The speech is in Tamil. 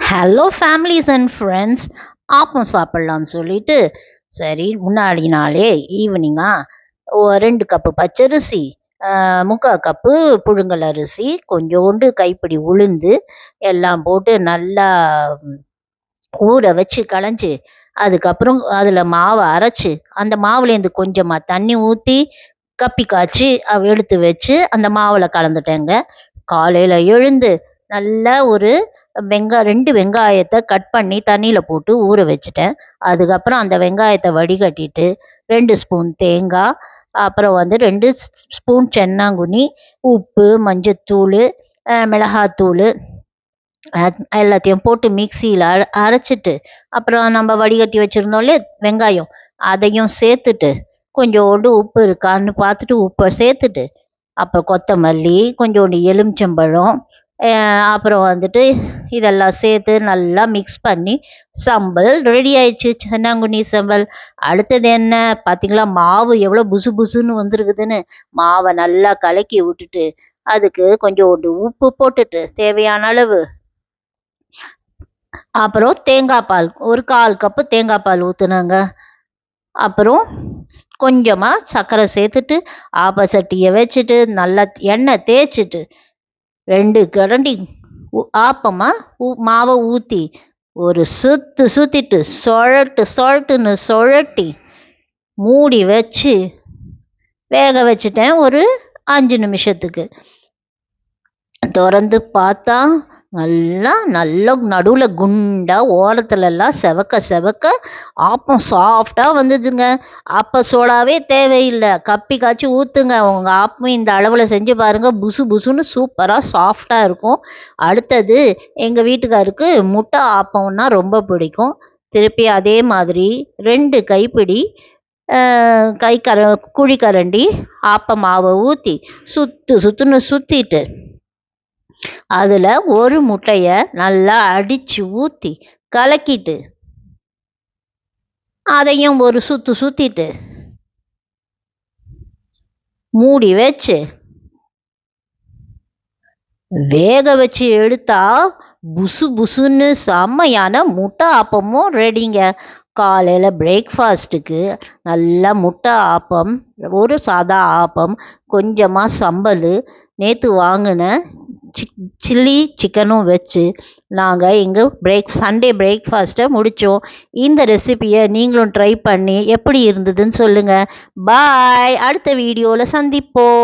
Hello families and friends. Appam சாப்பிட்லான்னு சொல்லிட்டு சரி முன்னாடி நாளே ஈவினிங்காக 2 கப்பு பச்சரிசி, 3/4 கப்பு புழுங்கல் அரிசி, கொஞ்சோண்டு கைப்பிடி உளுந்து எல்லாம் போட்டு நல்லா ஊற வச்சு களைஞ்சி, அதுக்கப்புறம் அதில் மாவை அரைச்சி, அந்த மாவுலேருந்து கொஞ்சமாக தண்ணி ஊற்றி கப்பி காய்ச்சி எடுத்து வச்சு அந்த மாவில் கலந்துட்டேங்க. காலையில் எழுந்து நல்லா ஒரு 2 வெங்காயத்தை கட் பண்ணி தண்ணியில் போட்டு ஊற வச்சுட்டேன். அதுக்கப்புறம் அந்த வெங்காயத்தை வடிகட்டிட்டு 2 ஸ்பூன் தேங்காய், அப்புறம் 2 ஸ்பூன் சென்னாங்குனி, உப்பு, மஞ்சத்தூள், மிளகாத்தூள் எல்லாத்தையும் போட்டு மிக்சியில் அரைச்சிட்டு, அப்புறம் நம்ம வடிகட்டி வச்சுருந்தோம்லே வெங்காயம், அதையும் சேர்த்துட்டு கொஞ்சோண்டு உப்பு இருக்கான்னு பார்த்துட்டு உப்பை சேர்த்துட்டு, அப்புறம் கொத்தமல்லி, கொஞ்சோண்டு எலுமிச்சம்பழம், அப்புறம் இதெல்லாம் சேர்த்து நல்லா மிக்ஸ் பண்ணி சம்பல் ரெடி ஆயிடுச்சு. சென்னாங்குனி சம்பல். அடுத்தது என்ன பார்த்தீங்களா, மாவு எவ்வளோ புசு புசுன்னு வந்துருக்குதுன்னு. மாவை நல்லா கலக்கி விட்டுட்டு அதுக்கு கொஞ்சோண்டு உப்பு போட்டுட்டு தேவையான அளவு, அப்புறம் தேங்காய் பால் ஒரு 1/4 கப்பு தேங்காய் பால் ஊற்றுனாங்க. அப்புறம் கொஞ்சமாக சர்க்கரை சேர்த்துட்டு ஆப்பச்சட்டியை வச்சுட்டு நல்லா எண்ணெய் தேய்ச்சிட்டு 2 கரண்டி ஆப்பமாக மாவை ஊற்றி ஒரு சுற்றிட்டு சொழட்டுன்னு சுழட்டி மூடி வச்சு வேக வச்சுட்டேன் ஒரு 5 நிமிஷத்துக்கு. திறந்து பார்த்தா நல்லா நடுவில் குண்டாக ஓரத்துலலாம் செவக்க ஆப்பம் சாஃப்டாக வந்ததுங்க. ஆப்ப சோடாவே தேவையில்லை, கப்பி காய்ச்சி ஊற்றுங்க. உங்கள் ஆப்பம் இந்த அளவில் செஞ்சு பாருங்கள், புசு புசுன்னு சூப்பராக சாஃப்டாக இருக்கும். அடுத்தது எங்கள் வீட்டுக்காருக்கு முட்டை ஆப்பம்னா ரொம்ப பிடிக்கும். திருப்பி அதே மாதிரி 2 கைப்பிடி குழிக்கரண்டி ஆப்ப மாவை ஊற்றி சுற்றுன்னு சுற்றிட்டு அதில் ஒரு முட்டையை நல்லா அடித்து ஊற்றி கலக்கிட்டு அதையும் ஒரு சுற்றிட்டு மூடி வச்சு வேக வச்சு எடுத்தா புசு புசுன்னு செம்மையான முட்டை ஆப்பமும் ரெடிங்க. காலையில் பிரேக்ஃபாஸ்ட்டுக்கு நல்லா முட்டை ஆப்பம், ஒரு சாதா ஆப்பம், கொஞ்சமாக சம்பல், நேற்று வாங்கின சில்லி சிக்கனும் வச்சு நாங்கள் எங்கள் சண்டே பிரேக்ஃபாஸ்ட்டை முடித்தோம். இந்த ரெசிபியை நீங்களும் ட்ரை பண்ணி எப்படி இருந்ததுன்னு சொல்லுங்கள். பாய். அடுத்த வீடியோவில் சந்திப்போம்.